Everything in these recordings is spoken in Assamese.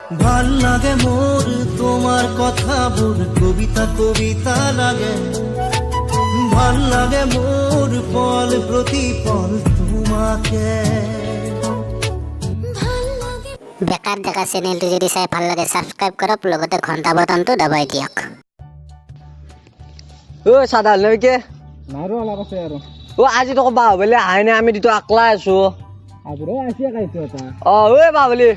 ভাল লাগে মোৰ তোমাৰ কথা বোৰ কবিতা কবিতা লাগে ভাল লাগে মোৰ পল প্ৰতিপল তোমাকে বেকাৰ ডেকা চেনেলটো যদি চাই ভাল লাগে সাবস্ক্ৰাইব কৰক লগতে ঘণ্টা বটনটো দবাই দিয়ক। ও সাদা লৈকে মাৰো অলপ আছে আৰু ও আজি তো বাহুবলি আহে নাই আমি দুটো আকলা আছো আজিৰে আহিছে কাইছো এটা ও বাহুবলি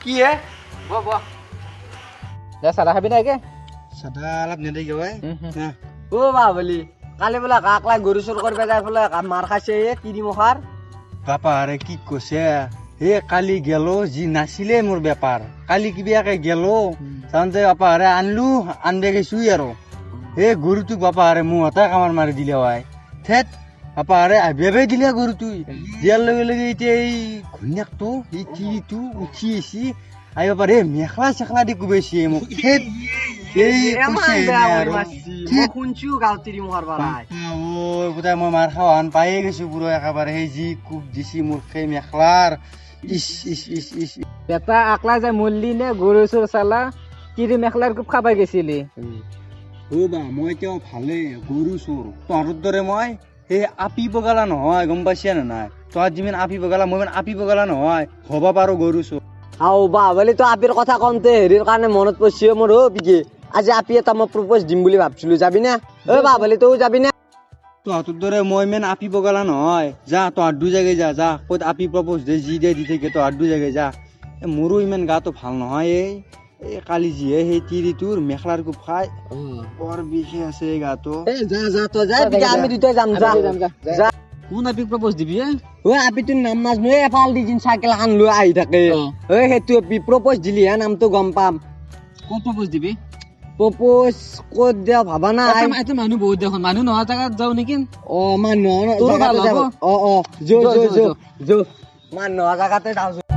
কি হে চাদা খাবি নাই কে চাদা অলপ নেদেখি ভাই ও বাহুবলি কালি বোলে আকলা গৰু চুৰ কৰিব যাই বোলে মাৰ খাইছে তিৰি মুখাৰ বাপা আরে কি কইছে হে কালি গেল জি নাছিলে মোর ব্যাপার কালি কিবিয়াকে গেল জানতে বাপা আরে আনলু আনবে গেছু আর হে গরু তুই বাপা আরে মু হতা কামার মারি দিলে ভাই থেত বাপা আরে আইবে দিলে গরু তুই দিয়ার লগে লগে এতিয়া এই ঘুনিয়াক তো এই টিভিটো উঠি এসি আই বাপা রে মেখলা চেখলা দি কুবেছি মোক থেত এই কইছে আৰু শুনছো গাঁও তিৰি মুখাৰ বাৰাই ও কোথায় মই মার খাওয়ান পাইয়ে গেছি পুরো একেবারে এই জি কুপ দিছি মোর সেই মেখলার ইস ইস ইস ইস বেটা আকলা যায় মল্লি নে গৰু চুৰ চালা তিৰি মেখলাৰ খুব খাবাই গেছিলি ও বা মই তেওঁ ভালে গরু চোর তোর দরে মই এই আপি বগালা নহয় গম পাইছিয়া না নাই তোর যিমান আপি বগালা মই মানে আপি বগালা নহয় হবা পারো গরু চোর আও বাহুবলি তো আপিৰ কথা কওঁতে হেৰিৰ কাৰণে মনত পৰিছে মোৰ পিকে আজি আপি এটা মই প্ৰপ'জ দিম বুলি ভাবছিলো যাবি না বাহুবলি তই যাবি না তোর দরে মই মেন আপি বগালা নহয় যা তোর দু জায়গায় যা যা কত আপি প্রপোজ দে জি দে দি থেকে তোর দু জায়গায় যা মোৰো ইমান গাটো ভাল নহয় এই কালি যিহে সেই তিৰিটোৰ মেখলাৰ কোপ খাই বৰ বিষে আছে গাটো যা যা তই যা পিকে আমি দুটাই যাম যা যা কোন আপিক প্ৰপ'জ দিবি আপিটোৰ নাম নাজনো এফাল দি যিন চাইকেল এখন লৈ আহি থাকে সেইটো প্ৰপ'জ দিলি হে নামটো গম পাম ক'ত প্ৰপ'জ দিবি প্ৰপ'জ ক'ত দিয়া ভাবা নাই এইটো মানুহ বহুত দেখোন মানুহ নোহোৱা জেগাত যাওঁ নেকি মানুহ তোৰ ভাল হ'ব? মানুহ জেগাতে যাওঁ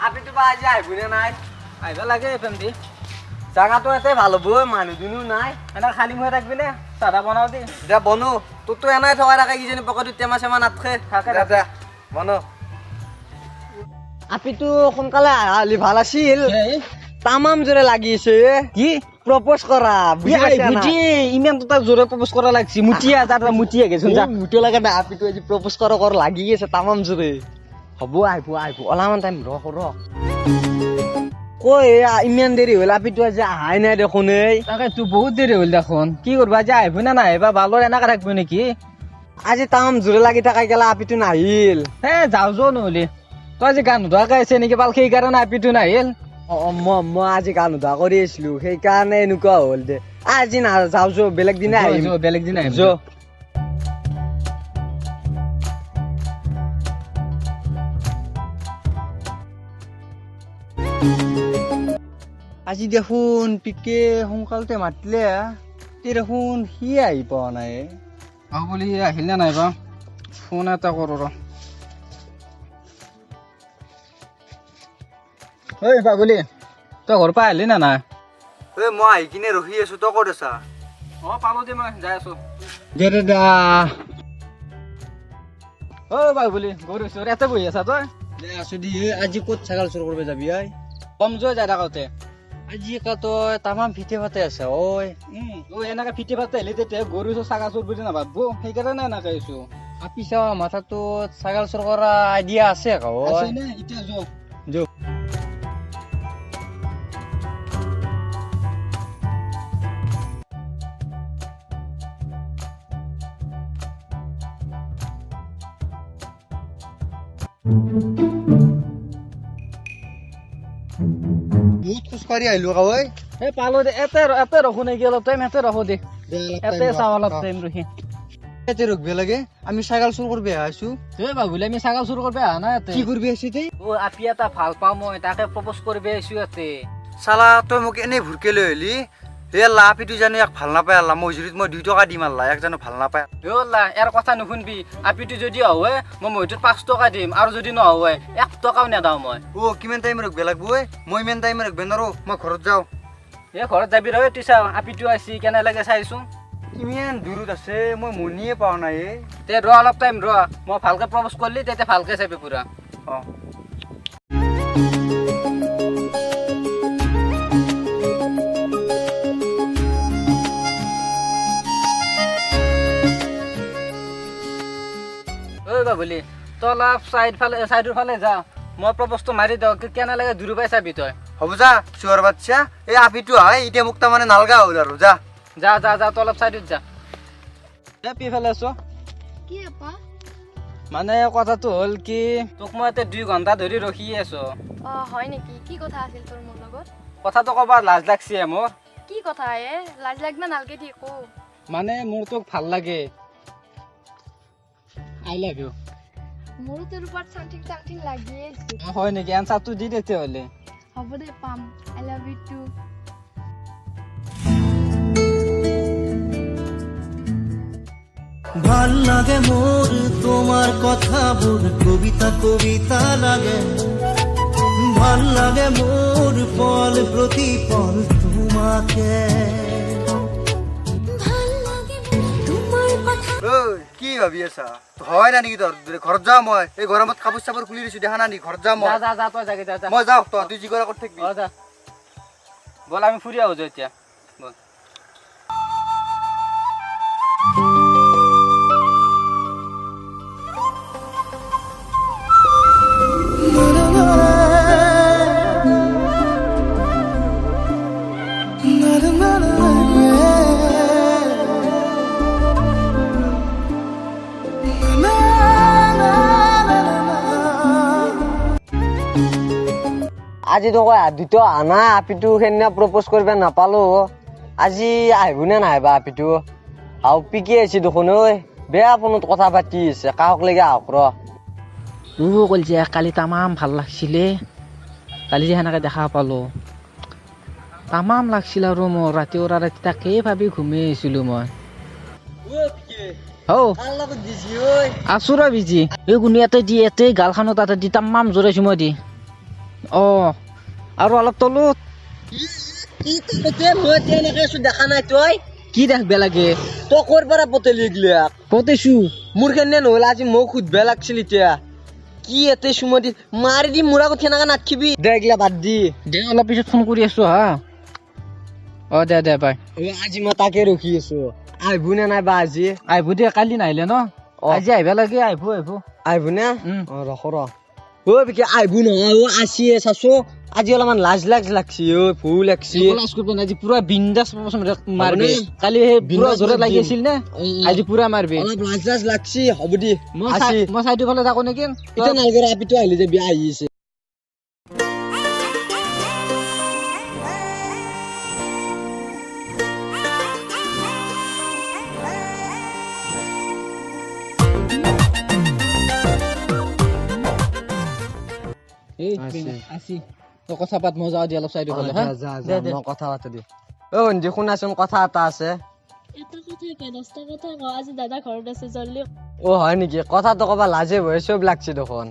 আপিটো বা আজি আহিবনে নাই আহিব লাগে ফেমিলি জাগাটো এতে ভাল হ'ব মানুহ দুনো নাই এনে খালী হৈ থাকবি নে চাদা বনাও দে দে বনো তোৰতো এনেই থকাই থাকে কিজানি পকেটত টেমা চেমা নাথাকে থাকে দে বনো আপিটো সোনকালে আহিলে ভাল আছিল তামাম জোৰে লাগিছে কি প্ৰপ'জ কৰা বুজি ইমান তো তাক জোৰে প্ৰপ'জ কৰা লাগছি মুঠিয়া যাৰ মুঠিয়া গেছোন যা মুঠি লাগে না আপিটো আজি প্ৰপ'জ কৰ লাগি আছে তামাম জোৰে হ'ব আহিব অলপমান টাইম ৰ কৈ ইমান দেৰি হ'ল আপিটো আজি আহাই নাই দেখোন তাকে তো বহুত দেৰি হ'ল দেখোন কি কৰবা আজি আহিব না নাহিবা ভালৰ এনেকা থাকিব নেকি আজি তামাম জোৰে লাগি থাকাই গেলা আপিটো নাহিল যাওঁ নহ'লে তই আজি গান নোধোৱাকে আছে নেকি পাল সেইকাৰণে আপিটো নাহিল মই আজি গা নোধোৱা কৰি আছিলো সেইকাৰণে এনেকুৱা হ'ল দে আজি নাযাওঁ বেলেগ দিনা আহিম বেলেগ দিন আহিম আজি দেখোন পিকে সোনকালতে মাতিলে দেখোন সি আহি পোৱা নাই বাহুবলি আহিল নে নাই বা ফোন এটা কৰো ঐ বাহুবলি তই ঘৰৰ পৰা আহিলি নে নাই মই আহি কিনে ৰখি আছো তই ক'ত আছা পালো দে মই যাই আছো দে দাদা ঐ বাহুবলি গৰু চোৰ ইয়াতে বহি আছা তই আছো দি আজি ক'ত ছাগল চুৰ কৰিব যাবি আই কম যোৱা যাই থাকোতে আজি তই তামাম ফিটে ফাটে আছে ঐ এনেকে ফিটি ফাটি আহিলে তেতিয়া গৰু চোৰ ছাগা চোৰ বুলি নাভাবো সেইকাৰণে এনেকে আহিছো আপিছা মাথাটোত ছাগল চুৰ কৰা আইডিয়া আছে আকৌ এতিয়া যাওঁ বহুত খোজকাঢ়ি আহিলো আকৌ পালো দে এতে ৰখো নেকি অলপ টাইম এতে ৰখো দে এতে চাওঁ অলপ টাইম ৰখি ইয়াতে ৰখিব লাগে আমি ছাগল চুৰ কৰিব আহিছো বাহুবলি আমি ছাগল চুৰ কৰিব অহা নাই ইয়াতে কি কৰিব আহিছো তই আপি এটা ভাল পাওঁ মই তাকে প্ৰপ'জ কৰিব আহিছো ইয়াতে চালা তই মোক এনেই ভুৰকে লৈ আহিলি হে আল্লাহ আপিটো জানো ইয়াক ভাল নাপায় আল্লাহ মজুৰিত মই 2 টকা দিম আল্লাহ ইয়াক জানো ভাল নাপায় অল্লা ইয়াৰ কথা নুশুনবি আপিটো যদি হয় মই মইটোত 5 টকা দিম আৰু যদি নহয় 1 টকাও নেদাও মই কিমান টাইম ৰখব লাগব মই ইমান টাইম ৰখব নোৱাৰো মই ঘৰত যাওঁ ঘৰত যাবি ৰ তিছা আপিটো আছি কেনে লাগে চাইছো কিমান দূৰত আছে মই মনিয়ে পাওঁ নাই তে ৰ অলপ টাইম ৰ মই ভালকে প্ৰপ'জ কৰিলি তেতিয়া ভালকে চাবি পুৰা বাবুলি তই অলপ চাইডৰ ফালে যা মই প্ৰপ'জটো মাৰি দিওঁ কেনে লাগে দূৰ পাই চাবি তই হ'ব যা চোৰ বাচ্চা এই আপিটো হয় এতিয়া মোক তাৰমানে নালগা হ'ল আৰু যা যা যা যা তই অলপ চাইডত যা পিফালে আছো কি আপা মানে কথাটো হ'ল কি তোক মই এতিয়া 2 ঘণ্টা ধৰি ৰখি আছো হয় নেকি কি কথা আছিল তোৰ মোৰ লগত কথাটো ক'বা লাজ লাগছে মোৰ কি কথা লাজ লাগনা নালকে দি কো মানে মোৰ তোক ভাল লাগে আই লাভ ইউ মোৰো তোৰ ওপৰত চামথিং লাগি আছে হয় নেকি এনসাৰটো দি দে তেহলে হ'ব দে পাম আই লাভ ইউ টু ভাল লাগে মোর তোমার কথাবোৰ কবিতা লাগে ভাল লাগে মোৰ পল প্ৰতিপল তোমাকে কি ভাবি আছা হয় না নেকি তোৰ ঘৰত যাওঁ মই এই গৰমত কাপোৰ চাপোৰ খুলি দিছো দেখা না নি ঘৰত যাওঁ মই যা যা যা তই জাগে যা মই যাওঁ তুই যি কৰা কৰি থাকিবি যা বল আমি ফুৰি আহো এতিয়া বল আজি তো কয় আদিতো আনা আপিটো সেইদিনা প্ৰপ'জ কৰিব নাপালো আজি আহিব নে নাহিবা আপিটো হাও পিকি আছে দেখোন ঐ বেয়া ফোনত কথা পাতি আছে কাহক লেগে আহক ৰ কল যে কালি তামাম ভাল লাগছিলে কালি যে সেনেকে দেখা পালো তামাম লাগছিল আৰু মোৰ ৰাতি তাকেই ভাবি ঘুমি আহিছিলো মই আছো ৰ বিজি এই কোনো ইয়াতে গালখানো তাতে দি তামাম জোৰাইছো মই দি আৰু অলপ তলত দেখা নাই তই কি দেখবে লাগে তই ক'ৰ পৰা পতেলি গিলাক পতেছো মোৰ কাৰণে নহ'লে আজি মোক সুধবা লাগছিল এতিয়া কি এতে সুমতি মাৰি দি মোৰ আগত সেনেকে নাথকিবি দে এইগিলা বাদ দি দে অলপ পিছত ফোন কৰি আছো হা দে বাই আজি মই তাকে ৰখি আছো আহিব নে নাই বা আজি আহিব দে কালি নাহিলে ন আজি আহিব লাগে আহিব নে ৰখ বিকি আহিব নহয় আছিয়ে চাচো আজি অলপমান লাজ লাগছি ভুল লাগছি আজি পুৰা বিন্দাছ মাৰবি কালি সেই পুৰা জোৰত লাগি আছিল নে আজি পুৰা মাৰবি অলপ লাজ লাগছি হ'ব দি মই চাইডৰ ফালে থাকো নেকি এতিয়া নালগৰ আপিটো আহিলে যে বিয়া আহিছে কথা পাত মই যাওঁ দি অলপ চাইডৰ ফালে মই কথা পাতো দি ভন্টি শুনাচোন কথা এটা আছে হয় নেকি কথাটো কবা লাজে ভয় চব লাগছে দেখোন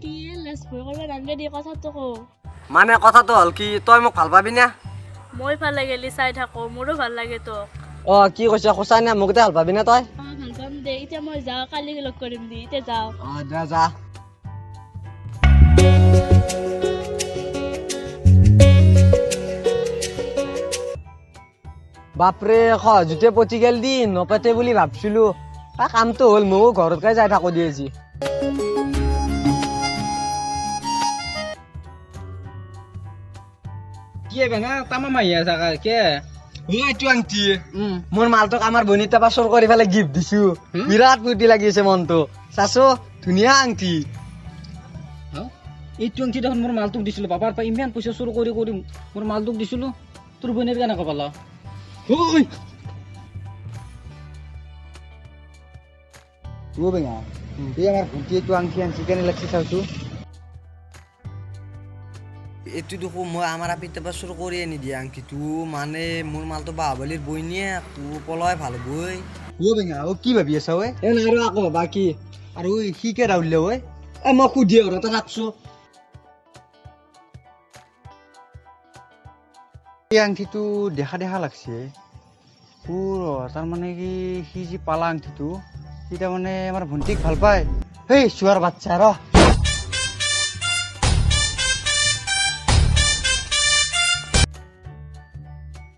মানে কথাটো হল কি তই মোক ভাল পাবি না মই ভাল লাগেলি চাই থাকো মোৰো ভাল লাগে তো কি কৈছা সঁচাই না মোক ভাল পাবি না তই ভাল পাম দে এতিয়া মই যাওঁ কালি লগ কৰিম দি এতিয়া যাওঁ দে যা বাপৰে সহজতে পচি গেল দি নপেতে বুলি ভাবছিলো কামটো হল ময়ো ঘৰতকে যাই থাকো দি আজি মোৰ মালটোক আমাৰ বনিতা পাছৰ কৰি পেলাই গিফ্ট দিছো বিৰাট ফূৰ্তি লাগিছে মনটো চাচো ধুনীয়া আংঠি এইটো আংঠি দেখোন মোৰ মালটোক দিছিলো বাবাৰ পৰা ইমান পইচা চুৰ কৰি মোৰ মালটোক দিছিলো তোৰ বনিৰ কেনেকৈ পালা এইটো দেখো মই আমাৰ আপিৰ তাৰপৰা চুৰ কৰি আনি দিয়া আংঠিটো মানে মোৰ মালটো বাহুবলীৰ বইনিয়ে পলাই ভাল গৈ অ' বেঙা অ' কি ভাবি আছা ঐ এ নাই আৰু আকৌ বাকী আৰু ঐ সি কে ৰাউলিলে ঐ এ মই সুধি ঘৰতে ৰাখছো এই আংঠিটো দেখা দেখা লাগছে তাৰমানে কি সি যি পালা আংঠিটো সি তাৰমানে আমাৰ ভণ্টিক ভাল পায় সেই চোৱাৰ বাচ্চা ৰ